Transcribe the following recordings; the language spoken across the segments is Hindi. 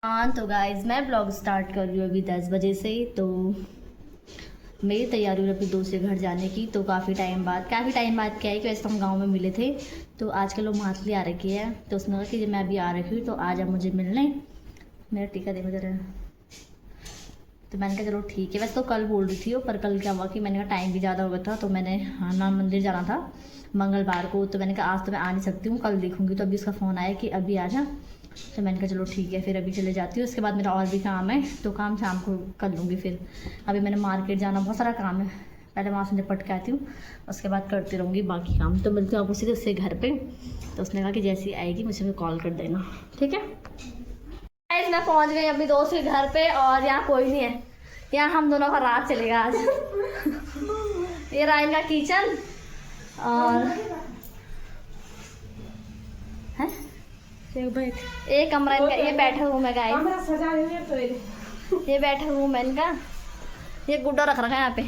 हाँ तो गाइज मैं ब्लॉग स्टार्ट कर रही हूँ अभी 10 बजे से। तो मेरी तैयारी हुई अपनी दोस्त के घर जाने की। तो काफ़ी टाइम बाद क्या है कि वैसे तो हम गाँव में मिले थे, तो आजकल वो माथली आ रखी है। तो उसने कहा कि जब मैं अभी आ रखी हूँ तो आज आप मुझे मिलने। मेरा टीका देखो जरा। तो मैंने कहा चलो ठीक है। वैसे तो कल बोल रही थी वो, पर कल क्या हुआ कि मैंने कहा टाइम भी ज़्यादा हो गया था, तो मैंने हनुमान मंदिर जाना था मंगलवार को। तो मैंने कहा आज तो मैं आ नहीं सकती हूँ, कल देखूँगी। तो अभी उसका फ़ोन आया कि अभी आ जा। तो मैंने कहा चलो ठीक है, फिर अभी चले जाती हूँ। उसके बाद मेरा और भी काम है, तो काम शाम को कर लूँगी। फिर अभी मैंने मार्केट जाना, बहुत सारा काम है, पहले वहाँ से निपट के आती हूँ, उसके बाद करती रहूँगी बाकी काम। तो मिलती हूँ आप उसी उससे घर पे। तो उसने कहा कि जैसी आएगी मुझे कॉल कर देना, ठीक है। गाइस मैं पहुँच गई अपनी दोस्त के घर पे, और यहाँ कोई नहीं है। यहाँ हम दोनों का रात चलेगा आज। ये रहा इनका किचन, और है एक कमरा इनका, ये बैठा रूम है गाइस, ये बैठा रूम है इनका। ये गुड्डा रख रखा है यहाँ पे।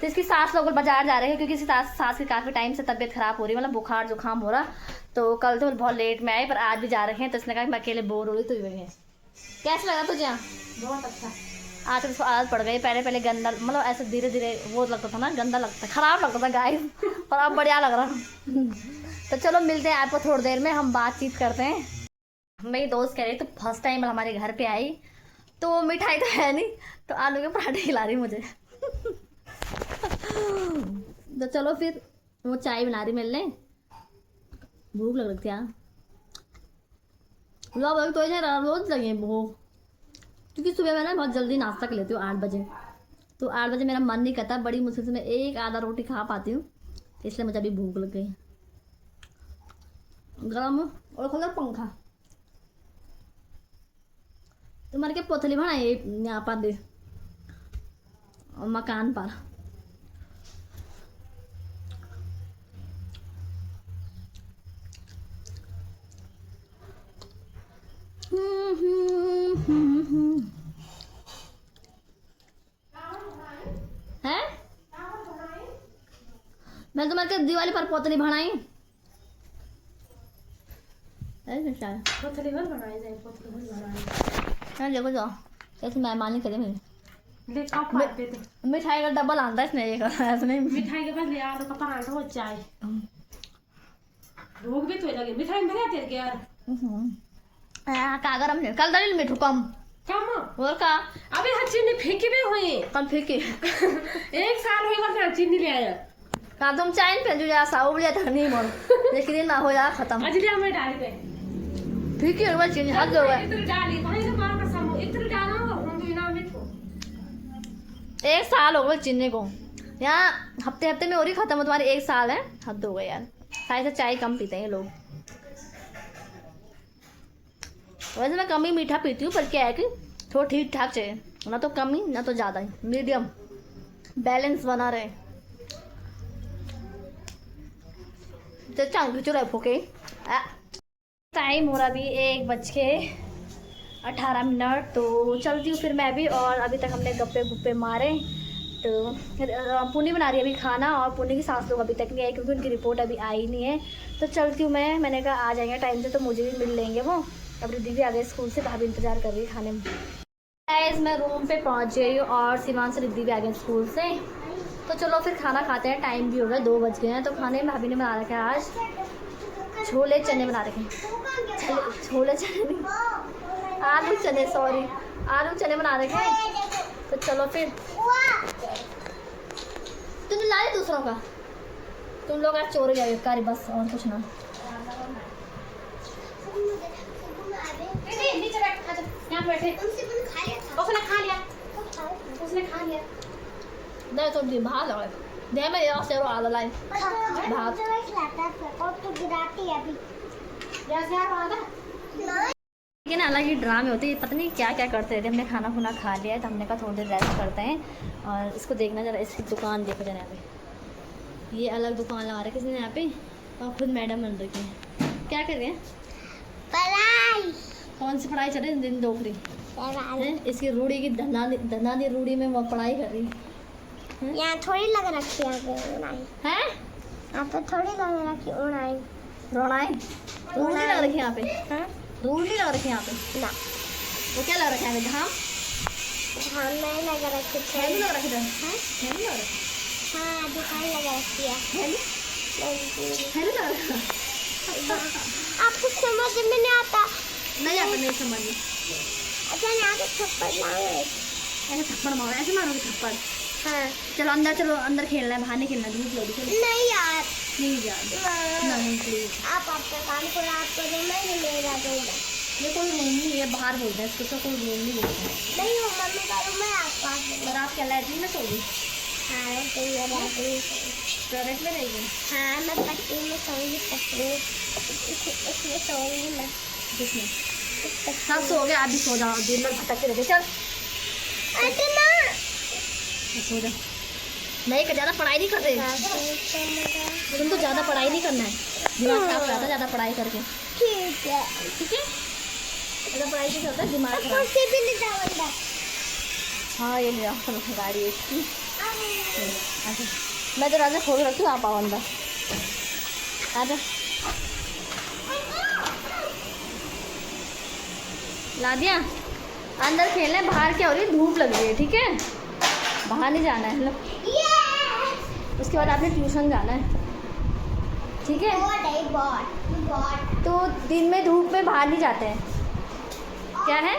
तो इसकी सास लोग बाजार जा रहे हैं, क्योंकि इसकी सास की काफ़ी टाइम से तबीयत खराब हो रही है, मतलब बुखार जुकाम हो रहा। तो कल तो बहुत लेट में आए, पर आज भी जा रहे हैं। तो इसने कहा मैं अकेले बोर हो रही, तो ये कैसा लगा तुझे यहाँ? बहुत अच्छा। आज उसको आदत पड़ गई। पहले गंदा, मतलब ऐसे धीरे धीरे वो लगता था ना, गंदा लगता, खराब लगता था गाइस, पर अब बढ़िया लग रहा। तो चलो मिलते हैं आपको थोड़ी देर में, हम बातचीत करते हैं। मेरी दोस्त कह रही तो फर्स्ट टाइम हमारे घर पे आई, तो मिठाई तो है नहीं, तो आलू के पराठे खिला रही मुझे। तो चलो फिर वो चाय बना रही मिलने, भूख लग रही थी यार। तो रोज लगे भूख, क्योंकि सुबह मैं ना बहुत जल्दी नाश्ता कर लेती हूँ 8 बजे। तो 8 बजे मेरा मन नहीं करता, बड़ी मुश्किल से मैं एक आधा रोटी खा पाती हूँ, इसलिए मुझे अभी भूख लग गई। गरम और खोला पंखा। तुम्हारे के पोथली बनाई यहाँ पर दे मकान पर। है मैं तुम्हारे के दिवाली पर पोतली बनाई, देखो जाओ कैसे मेहमानी करे मेरी। मिठाई का डब्बल आंदा इसने, ऐसे मिठाई के पास ले आ तो पराठा हो चाय भूख भी तो लगे मिठाई में तेरे के यार। कागर हमने कल दलिल मिठू कम और का अबे हाँ चीनी फेंकी भी हुई कल फेंके। 1 साल हुई बस चीनी ले आया का तुम चाइन पे जो जा साउ ले तो नहीं मोर, लेकिन दिन ना हो जा खत्म। अजली हमें डाल दे फेंकी एक बार चीनी हद हो गया। इधर डाली भाई से मार का समूह इधर डालो हम बिना मिठू 1 साल हो गया चीनी को, यहाँ हफ्ते में और ही खत्म हो, तुम्हारे 1 साल है, हद हो गई यार। शायद से चाय कम पीते हैं लोग, वैसे मैं कम ही मीठा पीती हूँ, पर क्या है कि थोड़ा ठीक ठाक चाहिए, ना तो कम ही ना तो ज़्यादा ही, मीडियम बैलेंस बना रहे। तो चांग चुरा फूके टाइम हो रहा अभी 1:18। तो चलती हूँ फिर मैं भी, और अभी तक हमने गप्पे गुप्पे मारे। तो पुनी बना रही है अभी खाना, और पुनी की सास लोग अभी तक नहीं आई, क्योंकि उनकी रिपोर्ट अभी आई नहीं है। तो चलती हूँ मैंने कहा आ जाएंगे टाइम से तो मुझे भी मिल लेंगे वो। अब रिद्धि भी आ गई स्कूल से, भाभी इंतजार कर रही है खाने में। मैं रूम पे पहुँच गई हूँ, और सिवान से रिद्धि भी आ गई स्कूल से। तो चलो फिर खाना खाते हैं, टाइम भी हो गया 2 बज गए हैं। तो खाने में भाभी ने बना रखा है आज छोले चने बना रखे हैं, छोले चने नहीं आलू चने, सॉरी आलू चने बना रखे हैं। तो चलो फिर तुमने लाए दूसरों का, तुम लोग आज चोर गए कारी बस, और कुछ ना। यहाँ बैठे उसने खा लिया दे तो दी भात लगा दे मैं यहाँ से आ लाई भात और तो गिराती है अभी जैसे आप आ गए। लेकिन अलग ही ड्रामे होते हैं, पता नहीं क्या क्या करते रहते। हमने खाना खुना खा लिया है, तो हमने कहा थोड़ी देर रेस्ट करते हैं। और इसको देखना जरा, इसकी दुकान देखो जरा, यहाँ पे ये अलग दुकान लगा रहे किसी ने यहाँ पे, और खुद मैडम बन रखी है। क्या कर रहे हैं? पढ़ाई। कौन सी पढ़ाई चल रही है? दिन दोपहरी है इसकी रूढ़ी की धनानी रूढ़ी में वो पढ़ाई कर रही है। यहाँ थोड़ी लग रखी है यहाँ पे थोड़ी लग रखी उड़ाई रोनाई लग रखी है यहाँ पे। धूल नहीं लग रखी यहाँ पे? ना वो क्या लग रखा है? घाम हाँ नहीं लगा रखी है नहीं लग रखी है? हाँ है नहीं लग रखी? हाँ दुकान लगा रखी है है नहीं लग रखा? आपको समझ में नहीं आता? नहीं आता, नहीं समझ में। अच्छा यहाँ पे थप्पड़ मारो ऐसे थप्पड़ मारो, ऐसे मारोगे थप्पड़? हाँ चलो अंदर खेलना है, बाहर नहीं खेलना। धूप लगी चलो। नहीं यार प्लीज यार, नहीं प्लीज। आप अपना काम को रात को रूम में ही मेरा रूम है ये कोई रूम नहीं है, बाहर बोलते हैं इसको, तो कोई रूम नहीं बोलते हैं। नहीं वो मम्मी का रूम है आस पास और आप क्या लैट्रिन में सोगी? हाँ तो ये रात में टॉयलेट में रहेगी? हाँ मैं पट्टी में सोऊंगी पट्टी इसमें सोऊंगी मैं किसमें? सब सो गए, आप भी सो जाओ, दिन भर भटकते रहते। चल अरे ना सो जा। नहीं कर, ज़्यादा पढ़ाई नहीं करते तुम, तो ज़्यादा पढ़ाई नहीं करना है, दिमाग खराब रहता है ज़्यादा पढ़ाई करके। ठीक है ठीक है, ज़्यादा पढ़ाई से होता है दिमाग खराब। कुर्सी भी नहीं जाऊंगा हाँ ये ले जाओ, चलो गाड़ी इसकी। अच्छा मैं दरवाजा खोल रखती हूँ, आप आओ अंदर। आजा ला दिया। अंदर खेलना है, बाहर क्या हो रही है? धूप लग रही है, ठीक है? बाहर नहीं जाना है। लो उसके बाद आपने ट्यूशन जाना है, ठीक है? तो दिन में धूप में बाहर नहीं जाते हैं। क्या है?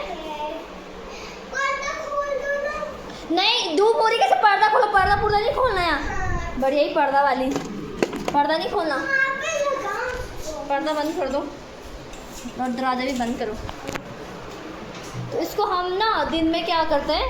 नहीं धूप हो रही, कैसे पर्दा खोलो? पर्दा नहीं खोलना है, बढ़िया ही पर्दा वाली, पर्दा नहीं खोलना, पर्दा बंद कर दो और दरवाजा भी बंद करो। तो इसको हम ना दिन में क्या करते हैं,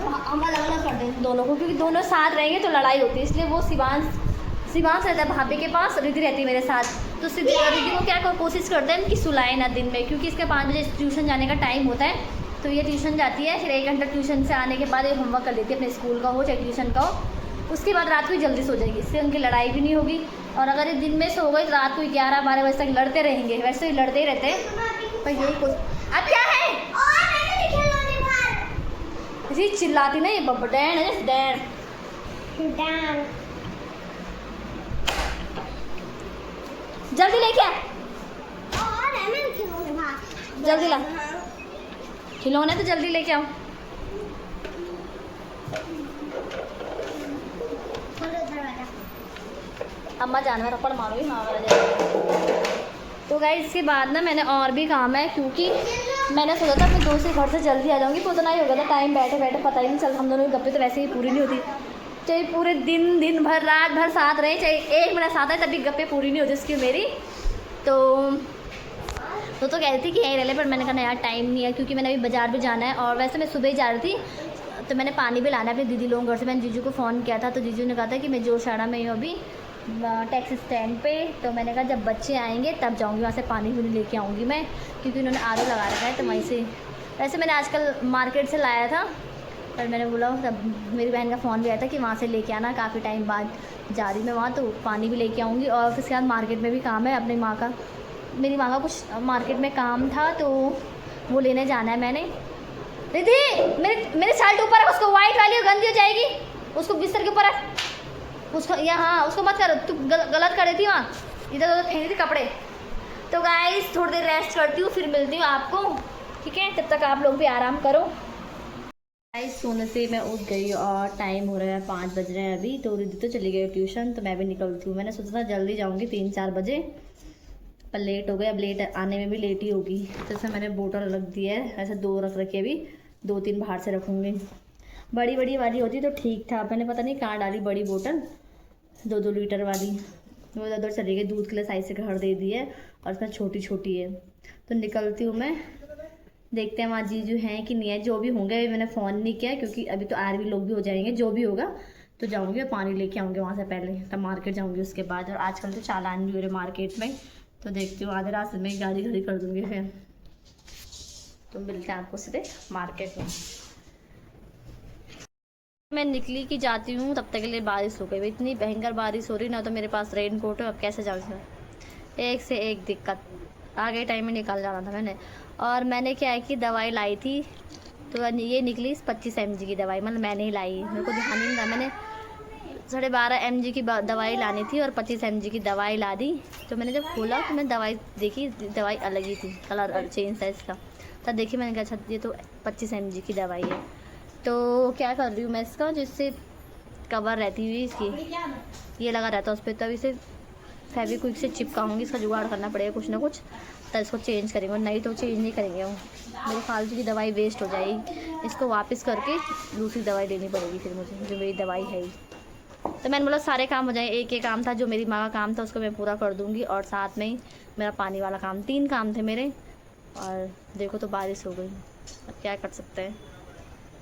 हम अलग अलग करते हैं दोनों को, क्योंकि दोनों साथ रहेंगे तो लड़ाई होती है, इसलिए वो शिवांश रहता है भाभी के पास, रिद्धि रहती है मेरे साथ। तो रिद्धि को क्या कोशिश करते हैं कि सुलाए ना दिन में, क्योंकि इसके 5 बजे ट्यूशन जाने का टाइम होता है। तो ये ट्यूशन जाती है, फिर 1 घंटा ट्यूशन से आने के बाद ये होमवर्क कर लेती है, अपने स्कूल का हो चाहे ट्यूशन का हो। उसके बाद रात को जल्दी सो जाएगी, इससे उनकी लड़ाई भी नहीं होगी। और अगर ये दिन में सो गई तो रात को 11-12 बजे तक लड़ते रहेंगे, वैसे ही लड़ते ही रहते हैं। पर यही कुछ अब क्या है जी चिल्लाती नहीं, डैन है डैन। जल्दी लेके आ, जल्दी ला खिलौने, तो जल्दी लेके आओ। अम्मा जान में रपड़ मारोगी हाँ वाला जाएगा। तो गाइस इसके बाद ना मैंने और भी काम है, क्योंकि मैंने सोचा था अपने दोस्त के घर से जल्दी आ जाऊँगी, तो उतना ही हो गया था टाइम, बैठे बैठे पता ही नहीं चल। हम दोनों की गप्पे तो वैसे ही पूरी नहीं होती, चाहे पूरे दिन भर रात भर साथ रहे, चाहे 1 मिनट साथ है, तभी गप्पे पूरी नहीं होती उसकी मेरी। तो कह रही थी कि यहीं रह ले, पर मैंने कहा ना यार टाइम नहीं है, क्योंकि मैंने अभी बाज़ार भी जाना है। और वैसे मैं सुबह ही जा रही थी, तो मैंने पानी भी लाना है अपनी दीदी लोगों घर से। मैंने जीजू को फ़ोन किया था, तो जीजू ने कहा था कि मैं जोशाड़ा में हूँ अभी टैक्सी स्टैंड पे। तो मैंने कहा जब बच्चे आएंगे तब जाऊँगी, वहाँ से पानी भी लेके आऊँगी मैं, क्योंकि उन्होंने आर लगा रखा है, तो वहीं से। वैसे मैंने आजकल मार्केट से लाया था, पर मैंने बोला तब मेरी बहन का फ़ोन भी आया था कि वहाँ से लेके आना, काफ़ी टाइम बाद जा रही मैं वहाँ, तो पानी भी लेके आऊँगी। और फिर उसके बाद मार्केट में भी काम है अपनी माँ का, मेरी माँ का कुछ मार्केट में काम था, तो वो लेने जाना है मैंने। रिद्धि मेरी शर्ट ऊपर है, उसको वाइट वाली और गंदी हो जाएगी, उसको बिस्तर के ऊपर है, उसको यहाँ उसको मत करो, तू गलत कर रही थी वहाँ, इधर उधर फेंक थी कपड़े। तो गाइस थोड़ी देर रेस्ट करती हूँ, फिर मिलती हूँ आपको, ठीक है? तब तक आप लोग भी आराम करो। गाइस सोने से मैं उठ गई और टाइम हो रहा है 5 बज रहे हैं अभी। तो रिद्धि तो चली गई ट्यूशन, तो मैं भी निकलती हूँ। मैंने सोचा था जल्दी जाऊँगी 3-4 बजे, पर लेट हो गई। अब लेट आने में भी लेट ही होगी, तो इसमें मैंने बोतल रख दी है, ऐसे 2 रख रखी है, अभी 2-3 बाहर से रखूँगी। बड़ी बड़ी वाली होती तो ठीक था, मैंने पता नहीं कहाँ डाली बड़ी बोतल 2-2 लीटर वाली, वो उधर चली गई, दूध के लिए साइज से घर दे दी है, और इसमें छोटी छोटी है। तो निकलती हूँ मैं, देखते हैं वहाँ जीजू हैं कि नहीं है, जो भी होंगे। मैंने फ़ोन नहीं किया, क्योंकि अभी तो आरवी लोग भी हो जाएंगे, जो भी होगा तो जाऊँगी, पानी लेके आऊँगी वहाँ से पहले, तब मार्केट जाऊँगी उसके बाद। और आजकल तो चालान भी हो रहे मार्केट में, तो देखती हूँ आधे रास्ते में गाड़ी खड़ी कर दूँगी फिर। तो मिलते हैं आपको सीधे मार्केट में। मैं निकली कि जाती हूँ, तब तक के लिए बारिश हो गई, इतनी भयंकर बारिश हो रही ना, तो मेरे पास रेन कोट है, अब कैसे जाऊँ इसमें? एक से एक दिक्कत, आगे टाइम में निकल जाना था मैंने। और मैंने क्या है कि दवाई लाई थी, तो ये निकली 25 mg की दवाई, मतलब मैंने ही लाई, मेरे को ध्यान नहीं था। मैंने 12.5 mg की दवाई लानी थी और 25 mg की दवाई ला दी। तो मैंने जब खोला तो मैंने दवाई देखी, दवाई अलग ही थी, कलर चेंज था इसका। तब देखी मैंने कहा अच्छा ये तो 25 mg की दवाई है। तो क्या कर रही हूँ मैं, इसका जिससे कवर रहती हुई इसकी ये लगा रहता है उस पर, तब इसे फेविक्विक से चिपकाऊंगी। इसका जुगाड़ करना पड़ेगा कुछ ना कुछ, तब इसको चेंज करेंगे, नहीं तो चेंज नहीं करेंगे। वो मेरी फालतू की दवाई वेस्ट हो जाएगी, इसको वापस करके दूसरी दवाई लेनी पड़ेगी फिर मुझे, जो मेरी दवाई है ही। तो मैंने बोला सारे काम हो जाए, एक काम था जो मेरी माँ का काम था उसको मैं पूरा कर दूँगी, और साथ में ही मेरा पानी वाला काम, 3 काम थे मेरे। और देखो तो बारिश हो गई, अब क्या कर सकते हैं।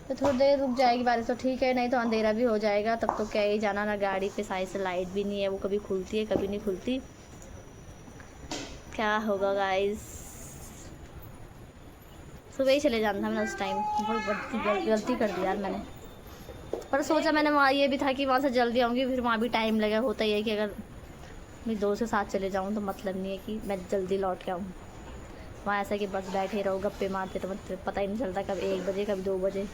तो थोड़ी देर रुक जाएगी बारिश तो ठीक है, नहीं तो अंधेरा भी हो जाएगा, तब तो क्या ही जाना। ना गाड़ी पे साइड से लाइट भी नहीं है, वो कभी खुलती है कभी नहीं खुलती, क्या होगा गाइस। सुबह ही चले जाना था मैंने उस टाइम, बहुत गलती कर दी यार मैंने। पर सोचा मैंने वहाँ ये भी था कि वहाँ से जल्दी आऊँगी, फिर वहाँ भी टाइम लगा। होता ही है कि अगर मैं दोस्त के साथ चले जाऊँ तो मतलब नहीं है कि मैं जल्दी लौट के आऊँ। वहाँ ऐसा कि बस बैठे रहो गप्पे मारते, तो मतलब पता ही नहीं चलता कब 1 बजे कब 2 बजे।